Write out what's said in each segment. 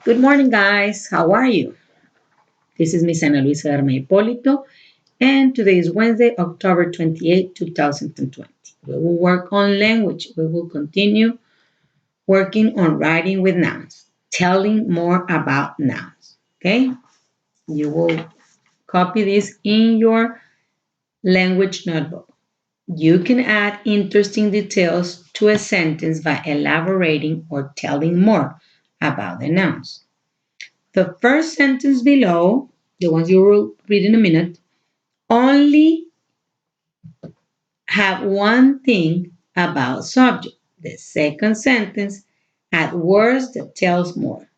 Good morning, guys. How are you? This is Miss Ana Luisa Hipólito, and today is Wednesday, October 28, 2020. We will work on language. We will continue working on writing with nouns, telling more about nouns. Okay? You will copy this in your language notebook. You can add interesting details to a sentence by elaborating or telling more about the nouns. The first sentence below, the ones you will read in a minute, only have one thing about subject. The second sentence add words that tells more.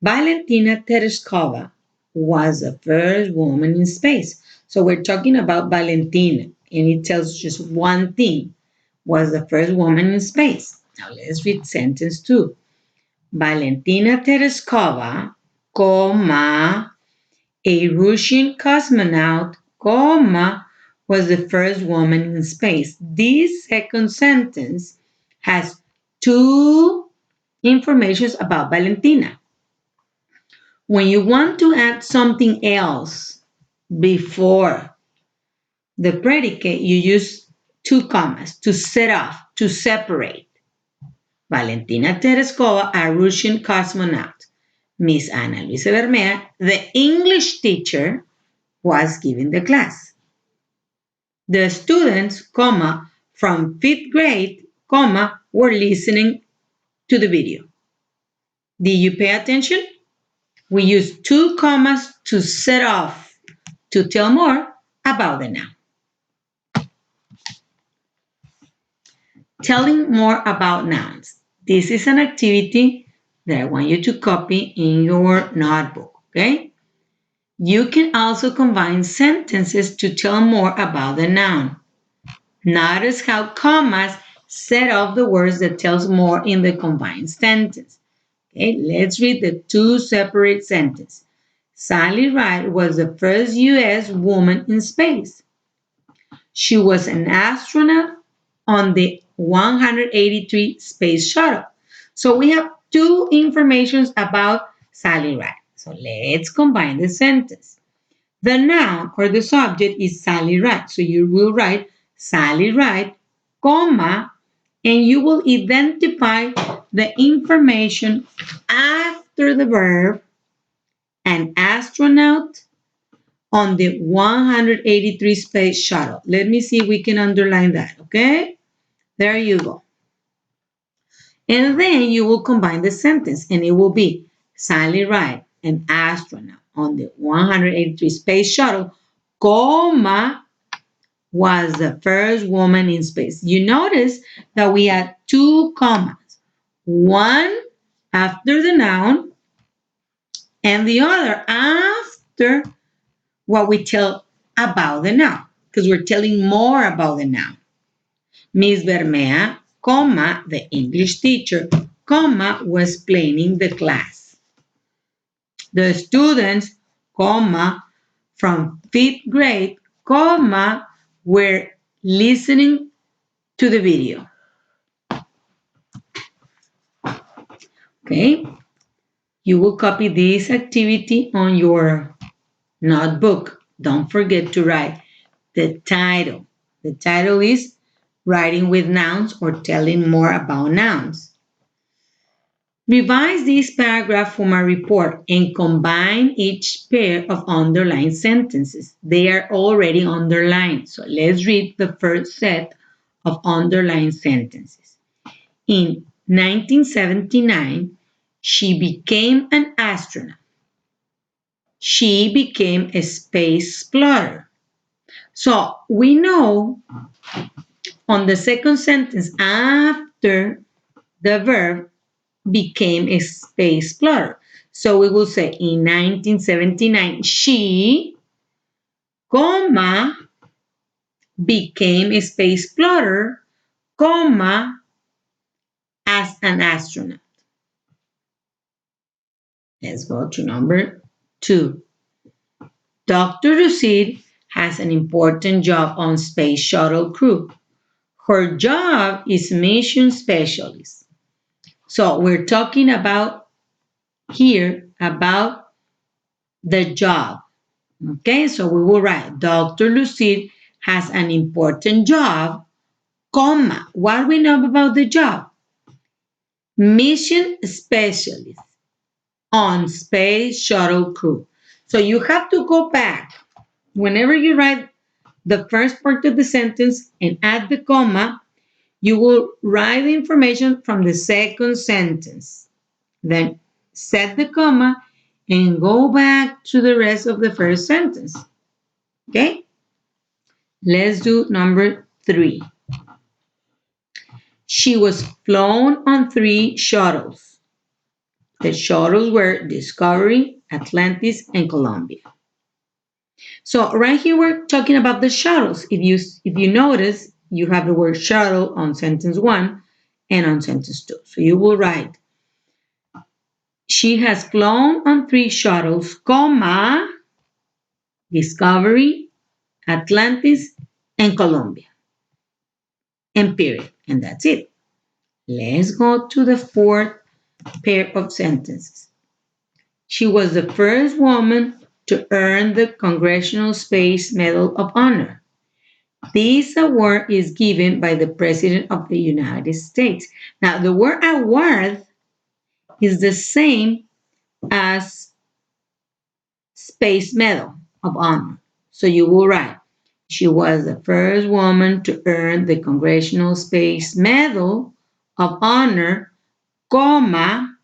Valentina Tereshkova was the first woman in space. So we're talking about Valentina, and it tells just one thing, was the first woman in space. Now let's read sentence two. Valentina Tereshkova, comma, a Russian cosmonaut, comma, was the first woman in space. This second sentence has two informations about Valentina. When you want to add something else before the predicate, you use two commas to set off, to separate. Valentina Tereskova, a Russian cosmonaut. Miss Ana Luisa Bermea, the English teacher, was giving the class. The students, comma, from fifth grade, comma, were listening to the video. Did you pay attention? We use two commas to set off, to tell more about the noun. Telling more about nouns. This is an activity that I want you to copy in your notebook, okay? You can also combine sentences to tell more about the noun. Notice how commas set off the words that tells more in the combined sentence. Okay, let's read the two separate sentences. Sally Ride was the first U.S. woman in space. She was an astronaut on the 183 space shuttle. So we have two informations about Sally Ride. So let's combine the sentence. The noun or the subject is Sally Ride. So you will write Sally Ride, comma, and you will identify the information after the verb, an astronaut on the 183 space shuttle. Let me see if we can underline that, okay? There you go. And then you will combine the sentence and it will be Sally Ride, an astronaut on the 183 space shuttle, comma, was the first woman in space. You notice that we had two commas, one after the noun and the other after what we tell about the noun, because we're telling more about the noun. Miss Bermea, comma, the English teacher, comma, was explaining the class. The students, comma, from fifth grade, comma, were listening to the video. Okay, you will copy this activity on your notebook. Don't forget to write the title. The title is Writing with Nouns or Telling More About Nouns. Revise this paragraph from our report and combine each pair of underlined sentences. They are already underlined. So let's read the first set of underlined sentences. In 1979, she became an astronaut. She became a space explorer. So we know on the second sentence after the verb became a space explorer. So we will say in 1979, she, comma, became a space explorer, comma, as an astronaut. Let's go to number 2. Dr. Lucid has an important job on space shuttle crew. Her job is mission specialist. So we're talking about here about the job. Okay, so we will write Dr. Lucille has an important job, comma. What we know about the job? Mission specialist on space shuttle crew. So you have to go back whenever you write the first part of the sentence and add the comma, you will write the information from the second sentence. Then set the comma and go back to the rest of the first sentence. Okay? Let's do number 3. She was flown on 3 shuttles. The shuttles were Discovery, Atlantis, and Columbia. So right here we're talking about the shuttles. If you notice, you have the word shuttle on sentence 1 and on sentence 2. So you will write, she has flown on 3 shuttles, comma, Discovery, Atlantis, and Columbia. And period. And that's it. Let's go to the fourth pair of sentences. She was the first woman to earn the Congressional Space Medal of Honor. This award is given by the President of the United States. Now, the word award is the same as Space Medal of Honor. So you will write, she was the first woman to earn the Congressional Space Medal of Honor, comma,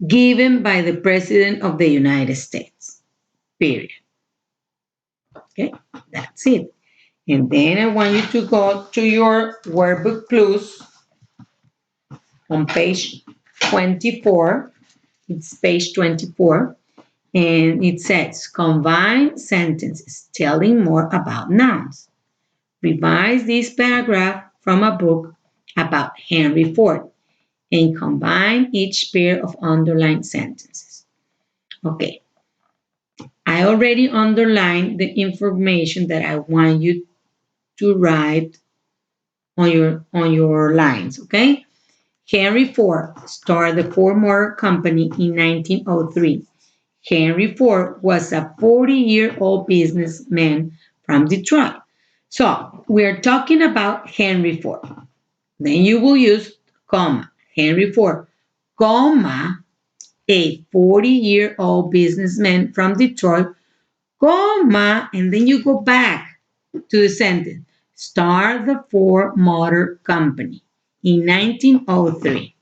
given by the President of the United States. Period. Okay, that's it. And then I want you to go to your workbook plus on page 24. It's page 24. And it says, combine sentences telling more about nouns. Revise this paragraph from a book about Henry Ford and combine each pair of underlined sentences. Okay, I already underlined the information that I want you to write on your lines, okay? Henry Ford started the Ford Motor Company in 1903. Henry Ford was a 40-year-old businessman from Detroit. So we're talking about Henry Ford. Then you will use comma, Henry Ford, comma, a 40-year-old businessman from Detroit, comma, and then you go back to the sentence. Start the Ford Motor Company in 1903.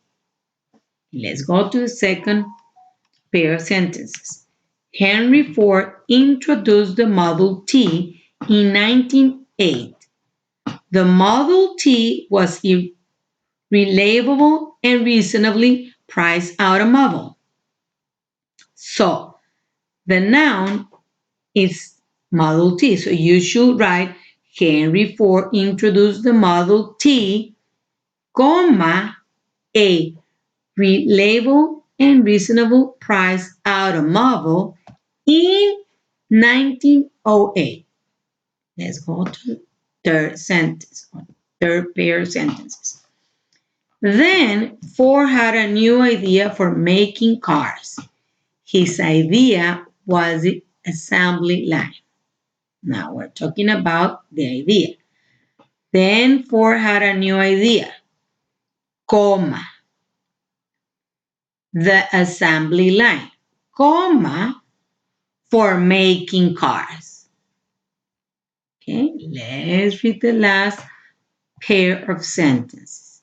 Let's go to the second pair of sentences. Henry Ford introduced the Model T in 1908. The Model T was a reliable and reasonably priced automobile. So the noun is Model T. So you should write Henry Ford introduced the Model T, comma, a reliable and reasonable price automobile in 1908. Let's go to the third sentence, third pair of sentences. Then Ford had a new idea for making cars. His idea was the assembly line. Now we're talking about the idea. Then Ford had a new idea, comma, the assembly line, comma, for making cars. Okay, let's read the last pair of sentences.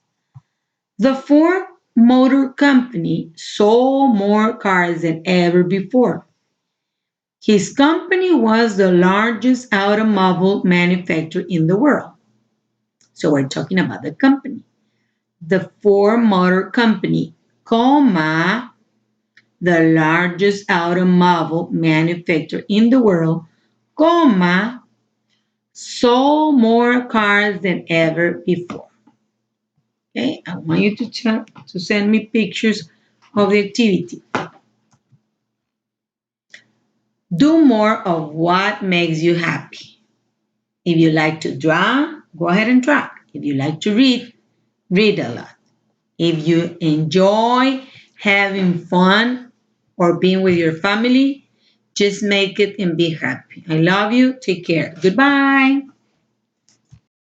The Ford Motor Company sold more cars than ever before. His company was the largest automobile manufacturer in the world. So we're talking about the company. The Ford Motor Company, comma, the largest automobile manufacturer in the world, comma, sold more cars than ever before. Okay, I want you to send me pictures of the activity. Do more of what makes you happy. If you like to draw, go ahead and draw. If you like to read, read a lot. If you enjoy having fun, or being with your family. Just make it and be happy. I love you. Take care. Goodbye.